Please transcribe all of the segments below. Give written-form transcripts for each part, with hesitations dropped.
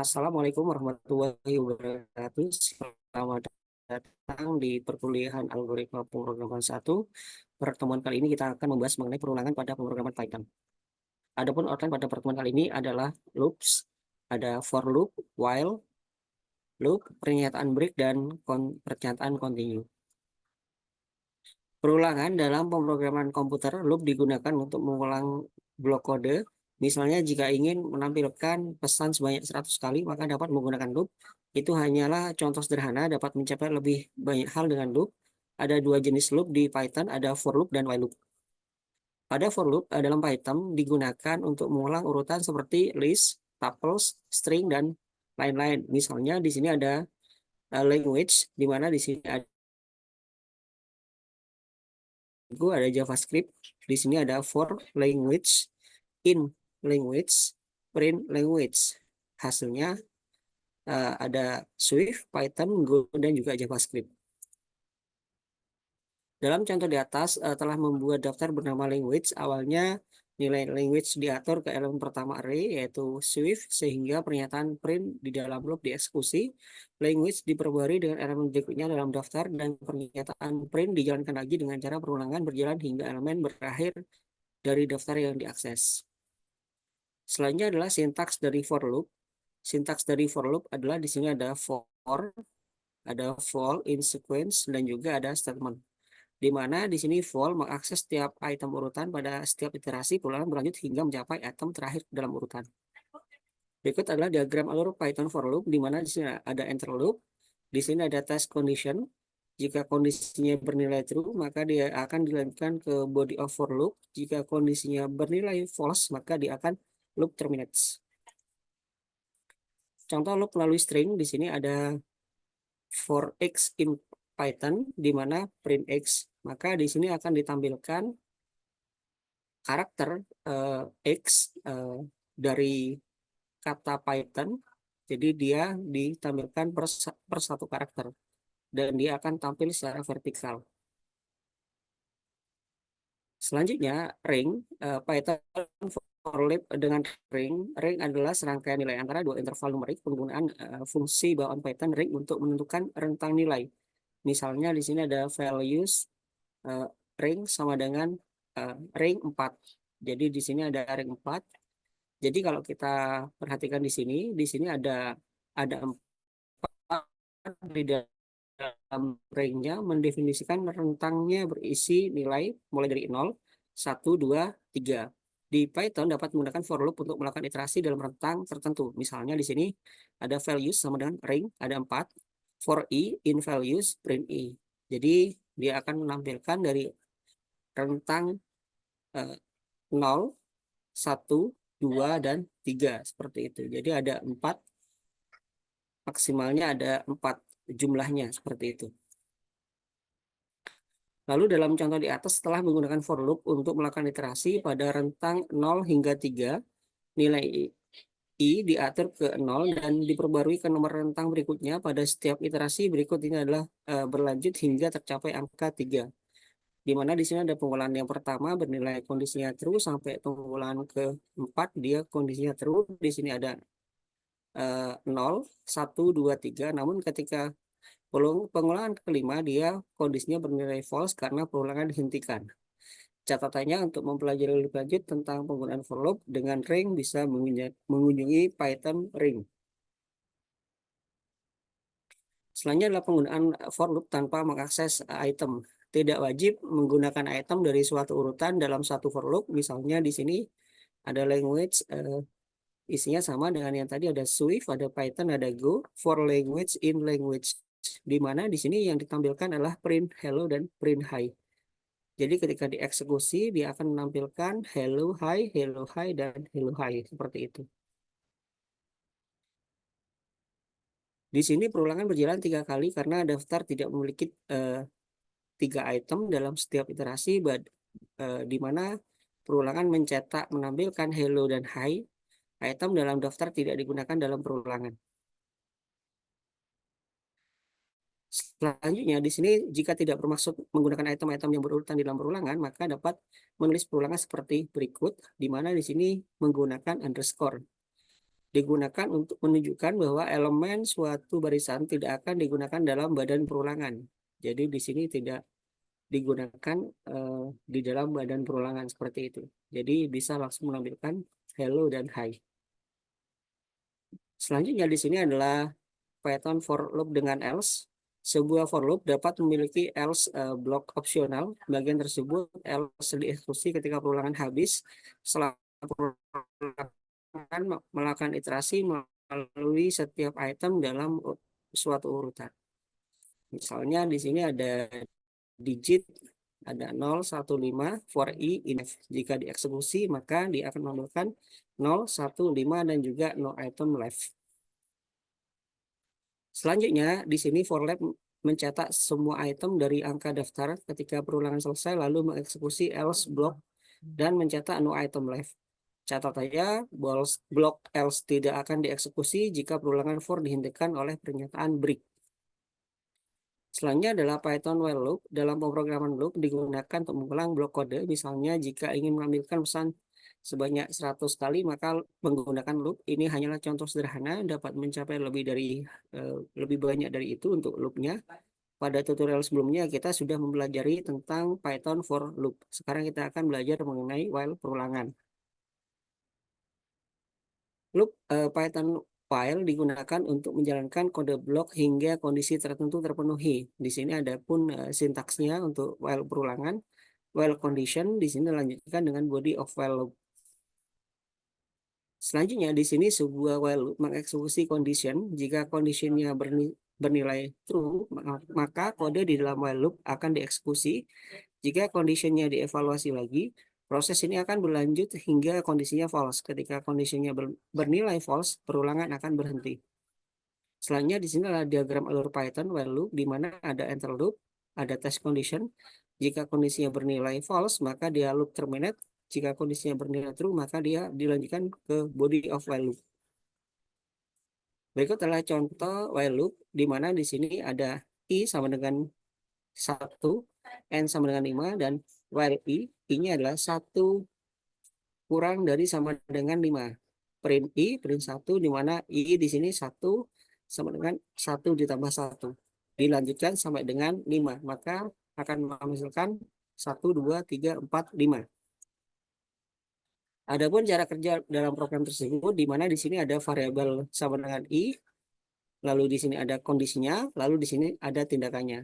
Assalamualaikum warahmatullahi wabarakatuh. Selamat datang di perkuliahan algoritma pemrograman 1. Pertemuan kali ini kita akan membahas mengenai perulangan pada pemrograman Python. Adapun outline pada pertemuan kali ini adalah loops, ada for loop, while, loop, pernyataan break, dan pernyataan continue. Perulangan dalam pemrograman komputer, loop digunakan untuk mengulang blok kode. Misalnya jika ingin menampilkan pesan sebanyak 100 kali, maka dapat menggunakan loop. Itu hanyalah contoh sederhana, dapat mencapai lebih banyak hal dengan loop. Ada dua jenis loop di Python, ada for loop dan while loop. Pada for loop dalam Python digunakan untuk mengulang urutan seperti list, tuples, string, dan lain-lain. Misalnya di sini ada language, di mana di sini ada JavaScript. Di sini ada for language, in language, print language. Hasilnya ada Swift, Python, Go, dan juga JavaScript. Dalam contoh di atas telah membuat daftar bernama language. Awalnya nilai language diatur ke elemen pertama array yaitu Swift sehingga pernyataan print di dalam loop dieksekusi. Language diperbarui dengan elemen berikutnya dalam daftar dan pernyataan print dijalankan lagi dengan cara perulangan berjalan hingga elemen berakhir dari daftar yang diakses. Selanjutnya adalah sintaks dari for loop. Sintaks dari for loop adalah di sini ada for, ada for in sequence, dan juga ada statement. Di mana di sini for mengakses setiap item urutan pada setiap iterasi perulangan berlanjut hingga mencapai item terakhir dalam urutan. Berikut adalah diagram alur Python for loop, di mana di sini ada enter loop, di sini ada test condition. Jika kondisinya bernilai true, maka dia akan dilanjutkan ke body of for loop. Jika kondisinya bernilai false, maka dia akan loop terminates. Contoh loop melalui string, di sini ada for x in Python, di mana print x, maka di sini akan ditampilkan karakter x dari kata Python, jadi dia ditampilkan per satu karakter, dan dia akan tampil secara vertikal. Selanjutnya, ring, Python for loop dengan ring adalah serangkaian nilai antara dua interval numerik. Penggunaan fungsi bawaan Python ring untuk menentukan rentang nilai. Misalnya di sini ada values ring sama dengan ring 4. Jadi di sini ada ring 4. Jadi kalau kita perhatikan di sini ada 4 di dalam ringnya mendefinisikan rentangnya berisi nilai mulai dari 0, 1, 2, 3. Di Python dapat menggunakan for loop untuk melakukan iterasi dalam rentang tertentu. Misalnya di sini ada values sama dengan ring, ada 4. For i, in values, print i. Jadi dia akan menampilkan dari rentang 0, 1, 2, dan 3. Seperti itu. Jadi ada 4, maksimalnya ada 4 jumlahnya seperti itu. Lalu dalam contoh di atas, setelah menggunakan for loop untuk melakukan iterasi pada rentang 0 hingga 3, nilai i diatur ke 0 dan diperbarui ke nomor rentang berikutnya pada setiap iterasi berikut ini adalah berlanjut hingga tercapai angka 3. Di mana di sini ada pengulangan yang pertama bernilai kondisinya true sampai pengulangan ke-4 dia kondisinya true. Di sini ada 0, 1, 2, 3. Namun ketika pengulangan kelima dia kondisinya bernilai false karena perulangan dihentikan. Catatannya untuk mempelajari lebih lanjut tentang penggunaan for loop dengan ring bisa mengunjungi Python ring. Selanjutnya adalah penggunaan for loop tanpa mengakses item. Tidak wajib menggunakan item dari suatu urutan dalam satu for loop. Misalnya di sini ada language, isinya sama dengan yang tadi, ada Swift, ada Python, ada Go. For language, in language, di mana di sini yang ditampilkan adalah print hello dan print hi. Jadi ketika dieksekusi dia akan menampilkan hello hi, dan hello hi seperti itu. Di sini perulangan berjalan 3 kali karena daftar tidak memiliki 3 item dalam setiap iterasi, di mana perulangan mencetak menampilkan hello dan hi. Item dalam daftar tidak digunakan dalam perulangan. Selanjutnya di sini jika tidak bermaksud menggunakan item-item yang berurutan di dalam perulangan, maka dapat menulis perulangan seperti berikut, di mana di sini menggunakan underscore. digunakan untuk menunjukkan bahwa elemen suatu barisan tidak akan digunakan dalam badan perulangan. Jadi di sini tidak digunakan di dalam badan perulangan seperti itu. Jadi bisa langsung menampilkan hello dan hi. Selanjutnya di sini adalah Python for loop dengan else. Sebuah for loop dapat memiliki else block opsional. Bagian tersebut else dieksekusi ketika perulangan habis. Setelah perulangan melakukan iterasi melalui setiap item dalam suatu urutan. Misalnya di sini ada digit, ada 0, 1, 5 for i in F. Jika dieksekusi maka dia akan menampilkan 0, 1, 5 dan juga no item left. Selanjutnya di sini for loop mencetak semua item dari angka daftar ketika perulangan selesai lalu mengeksekusi else block dan mencetak no item left. Catatannya, blok else tidak akan dieksekusi jika perulangan for dihentikan oleh pernyataan break. Selanjutnya adalah Python while loop. Dalam pemrograman loop digunakan untuk mengulang blok kode. Misalnya jika ingin mengambilkan pesan sebanyak 100 kali, maka menggunakan loop. Ini hanyalah contoh sederhana, dapat mencapai lebih banyak dari itu untuk loopnya. Pada tutorial sebelumnya kita sudah mempelajari tentang Python for loop. Sekarang kita akan belajar mengenai while perulangan. Loop Python while digunakan untuk menjalankan kode blok hingga kondisi tertentu terpenuhi. Di sini ada pun sintaksnya untuk while perulangan. While condition di sini dilanjutkan dengan body of while loop. Selanjutnya di sini sebuah while loop mengeksekusi condition. Jika conditionnya bernilai true, maka kode di dalam while loop akan dieksekusi. Jika conditionnya dievaluasi lagi, proses ini akan berlanjut hingga kondisinya false. Ketika kondisinya bernilai false, perulangan akan berhenti. Selanjutnya di sini adalah diagram alur Python while loop di mana ada enter loop, ada test condition. Jika kondisinya bernilai false, maka dia loop terminate. Jika kondisinya bernilai true, maka dia dilanjutkan ke body of while loop. Berikut adalah contoh while loop di mana di sini ada i sama dengan 1, n sama dengan 5, dan while i-nya adalah 1 kurang dari sama dengan 5. Print i, print 1, di mana i di sini 1 sama dengan 1 ditambah 1. Dilanjutkan sampai dengan 5, maka akan menghasilkan 1, 2, 3, 4, 5. Adapun cara kerja dalam program tersebut, di mana di sini ada variabel sama dengan i, lalu di sini ada kondisinya, lalu di sini ada tindakannya.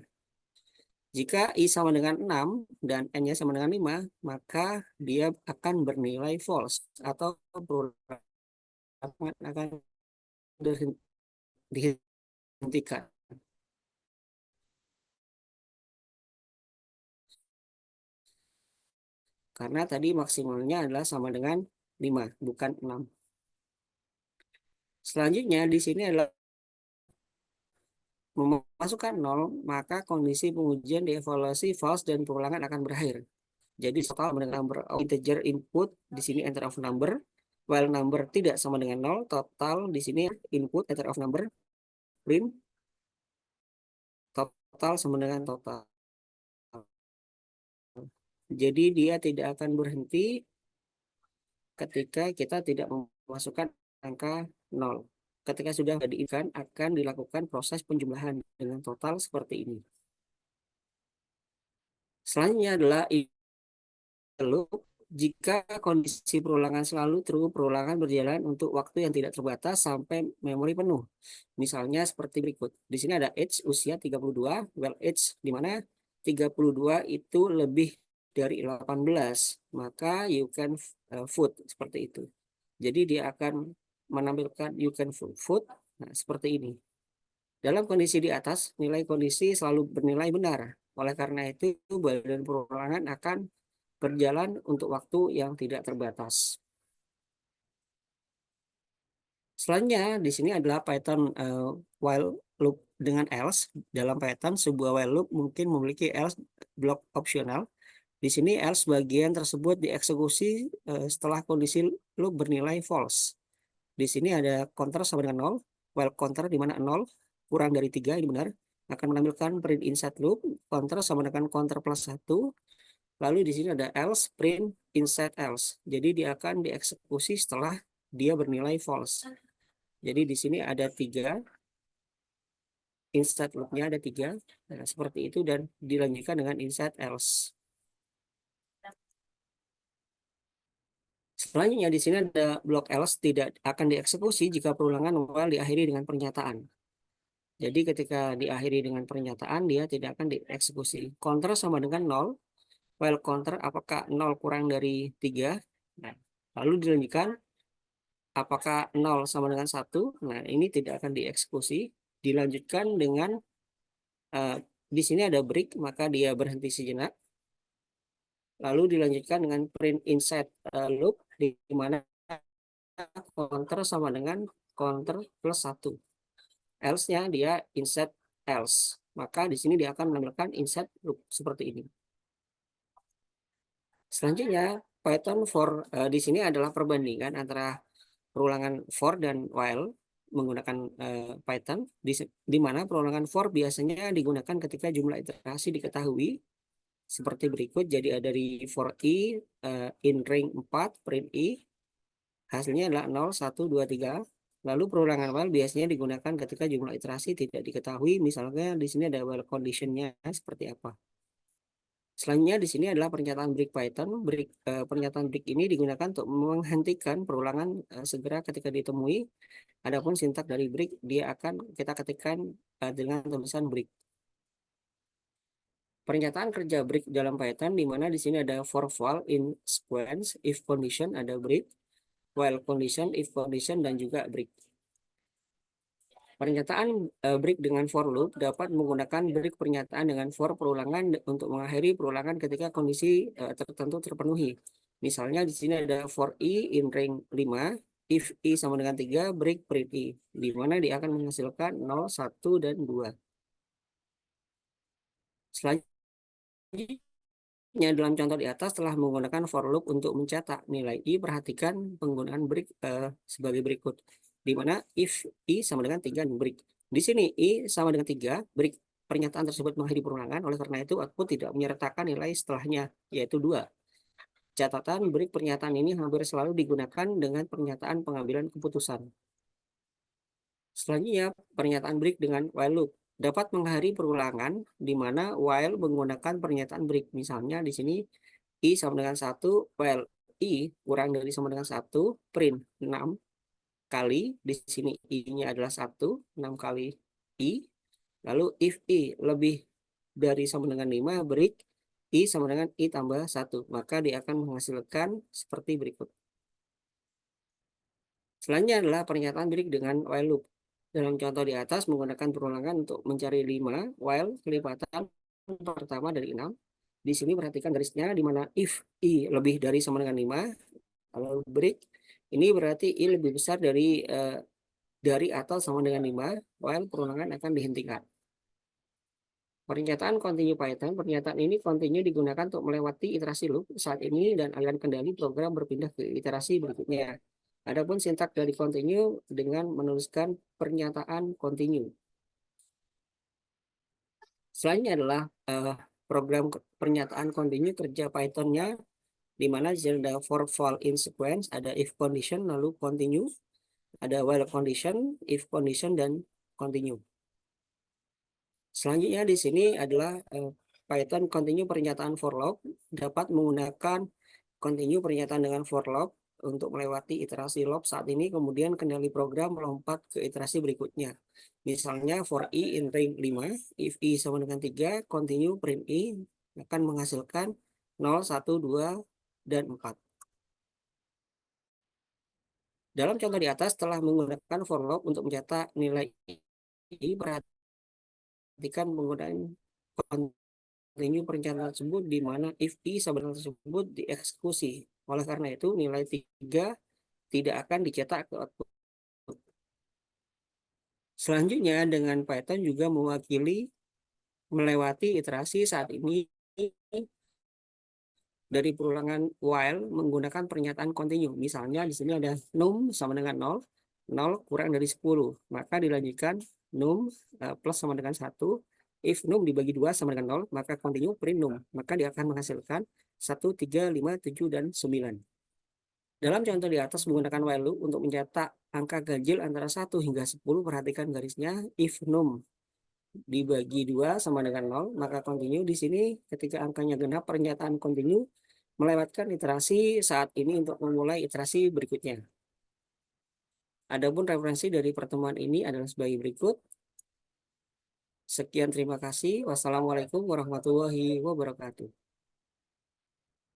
Jika i sama dengan 6 dan n-nya sama dengan 5, maka dia akan bernilai false atau perulangan akan dihentikan. Karena tadi maksimalnya adalah sama dengan 5, bukan 6. Selanjutnya di sini adalah memasukkan 0, maka kondisi pengujian dievaluasi false dan perulangan akan berakhir. Jadi total dengan number of integer input, di sini enter of number, while number tidak sama dengan 0, total di sini input enter of number, print, total sama dengan total. Jadi dia tidak akan berhenti ketika kita tidak memasukkan angka 0. Ketika sudah diinkan akan dilakukan proses penjumlahan dengan total seperti ini. Selanjutnya adalah loop. Jika kondisi perulangan selalu true, perulangan berjalan untuk waktu yang tidak terbatas sampai memori penuh. Misalnya seperti berikut. Di sini ada age usia 32, well age di mana 32 itu lebih dari 18, maka you can vote seperti itu. Jadi dia akan menampilkan you can vote, nah, seperti ini. Dalam kondisi di atas, nilai kondisi selalu bernilai benar. Oleh karena itu, badan perulangan akan berjalan untuk waktu yang tidak terbatas. Selanjutnya, di sini adalah Python while loop dengan else. Dalam Python, sebuah while loop mungkin memiliki else block opsional. Di sini else bagian tersebut dieksekusi setelah kondisi loop bernilai false. Di sini ada counter sama dengan 0, while counter di mana 0 kurang dari 3, ini benar, akan menampilkan print inside loop, counter sama dengan counter plus 1, lalu di sini ada else, print inside else. Jadi dia akan dieksekusi setelah dia bernilai false. Jadi di sini ada 3, inside loopnya ada 3, nah, seperti itu, dan dilanjutkan dengan inside else. Selanjutnya di sini ada blok else tidak akan dieksekusi jika perulangan while diakhiri dengan pernyataan. Jadi ketika diakhiri dengan pernyataan dia tidak akan dieksekusi. Counter sama dengan 0, while counter apakah 0 kurang dari 3. Nah, lalu dilanjutkan apakah 0 sama dengan 1. Nah, ini tidak akan dieksekusi. Dilanjutkan dengan di sini ada break, maka dia berhenti sejenak. Lalu dilanjutkan dengan print inside loop, di mana counter sama dengan counter plus 1. Else-nya dia inside else. Maka di sini dia akan menampilkan inside loop seperti ini. Selanjutnya, Python for di sini adalah perbandingan antara perulangan for dan while menggunakan Python, di mana perulangan for biasanya digunakan ketika jumlah iterasi diketahui seperti berikut. Jadi ada dari for i in ring 4 print i, hasilnya adalah 0, 1, 2, 3. Lalu perulangan while biasanya digunakan ketika jumlah iterasi tidak diketahui, misalnya di sini ada while conditionnya seperti apa. Selanjutnya di sini adalah pernyataan break Python. Pernyataan break ini digunakan untuk menghentikan perulangan segera ketika ditemui. Adapun sintak dari break dia akan kita ketikkan dengan tulisan break. Pernyataan kerja break dalam Python di mana di sini ada for while in sequence, if condition ada break, while condition, if condition, dan juga break. Pernyataan break dengan for loop dapat menggunakan break pernyataan dengan for perulangan untuk mengakhiri perulangan ketika kondisi tertentu terpenuhi. Misalnya di sini ada for i in ring 5, if i sama dengan 3, break print i, di mana dia akan menghasilkan 0, 1, dan 2. Selanjutnya dalam contoh di atas telah menggunakan for loop untuk mencetak nilai i, perhatikan penggunaan break sebagai berikut. Di mana if i sama dengan 3 break. Di sini i sama dengan 3 break, pernyataan tersebut mengakhiri perulangan, oleh karena itu output tidak menyertakan nilai setelahnya, yaitu 2. Catatan break pernyataan ini hampir selalu digunakan dengan pernyataan pengambilan keputusan. Selanjutnya pernyataan break dengan while loop dapat mengakhiri perulangan di mana while menggunakan pernyataan break. Misalnya di sini i sama dengan 1, while i kurang dari sama dengan 1, print 6 kali, di sini i-nya adalah 1, 6 kali i. Lalu if i lebih dari sama dengan 5, break i sama dengan i tambah 1, maka dia akan menghasilkan seperti berikut. Selanjutnya adalah pernyataan break dengan while loop. Dalam contoh di atas menggunakan perulangan untuk mencari 5, while kelipatan pertama dari 6. Di sini perhatikan garisnya di mana if i lebih dari sama dengan 5, kalau break ini berarti i lebih besar dari atau sama dengan 5, while perulangan akan dihentikan. Pernyataan continue Python, pernyataan ini continue digunakan untuk melewati iterasi loop saat ini dan aliran kendali program berpindah ke iterasi berikutnya. Adapun sintak dari continue dengan menuliskan pernyataan continue. Selanjutnya adalah program pernyataan continue kerja Python-nya, di mana ada for while in sequence, ada if condition, lalu continue, ada while condition, if condition, dan continue. Selanjutnya di sini adalah Python continue pernyataan for loop dapat menggunakan continue pernyataan dengan for loop untuk melewati iterasi loop saat ini, kemudian kendali program melompat ke iterasi berikutnya. Misalnya for i in ring 5, if i sama dengan 3, continue print i akan menghasilkan 0, 1, 2, dan 4. Dalam contoh di atas telah menggunakan for loop untuk mencetak nilai i, perhatikan penggunaan continue pernyataan tersebut di mana if i sama dengan tersebut dieksekusi. Oleh karena itu nilai 3 tidak akan dicetak ke output. Selanjutnya dengan Python juga mewakili melewati iterasi saat ini dari perulangan while menggunakan pernyataan continue. Misalnya di sini ada num sama dengan 0, 0 kurang dari 10, maka dilanjutkan num plus sama dengan 1. If num dibagi 2 sama dengan 0, maka continue print num, maka dia akan menghasilkan 1, 3, 5, 7, dan 9. Dalam contoh di atas menggunakan while loop untuk mencetak angka ganjil antara 1 hingga 10, perhatikan garisnya. If num dibagi 2 sama dengan 0, maka continue di sini ketika angkanya genap pernyataan continue melewatkan iterasi saat ini untuk memulai iterasi berikutnya. Adapun referensi dari pertemuan ini adalah sebagai berikut. Sekian, terima kasih. Wassalamualaikum warahmatullahi wabarakatuh.